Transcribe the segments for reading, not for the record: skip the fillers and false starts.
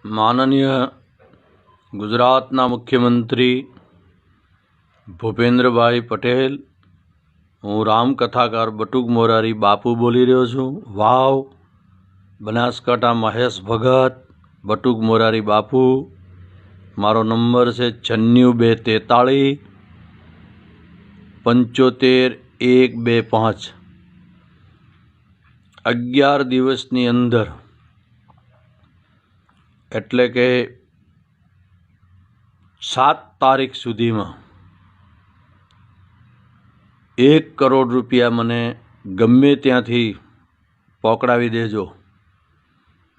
माननीय गुजरातना मुख्यमंत्री भूपेन्द्रभाई पटेल, हूँ रामकथाकार बटुक मोरारी बापू बोली रह्यो छूं। वाव बनासकांठा महेश भगत बटुक मोरारी बापू। मारो नंबर है 96 243 75 125। 11 દિવસની અંદર એટલે કે 7 તારીખ સુધીમાં 1 કરોડ રૂપિયા મને ગમે ત્યાંથી પકડાવી દેજો,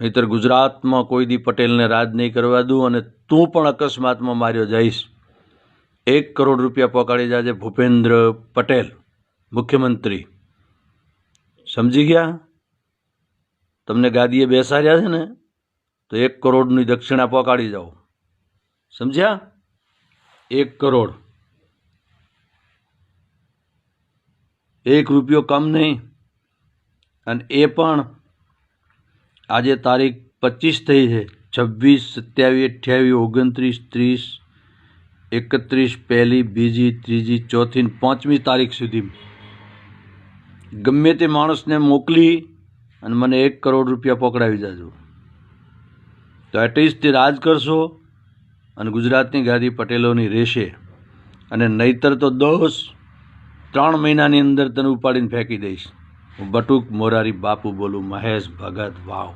નહીતર ગુજરાતમાં કોઈ દી પટેલને રાજ નહીં કરવા દઉં અને તું પણ અકસ્માતમાં માર્યો જઈશ। 1 કરોડ રૂપિયા પકડી જાજે ભૂપેન્દ્ર પટેલ મુખ્યમંત્રી, સમજી ગયા? તમને ગાદીએ બેસાડ્યા છે ને તો 1 કરોડની દક્ષિણા પકડી જાઓ, સમજ્યા? 1 કરોડ, 1 રૂપિયો કમ નહીં। અને એ પણ આજે તારીખ 25 થઈ છે, 26, 27, 28, 29, 30, 31, 2, 3, 4, 5મી તારીખ સુધી ગમે તે માણસને મોકલી અને મને 1 કરોડ રૂપિયા પકડાવી જાજો, તો એટલીસ્ટ તે રાજ કરશો અને ગુજરાતની ગાદી પટેલોની રહેશે। અને નહીતર તો 3 મહિનાની અંદર તને ઉપાડીને ફેંકી દઈશ। હું બટુક મોરારી બાપુ બોલું, મહેશ ભગત। વાવ।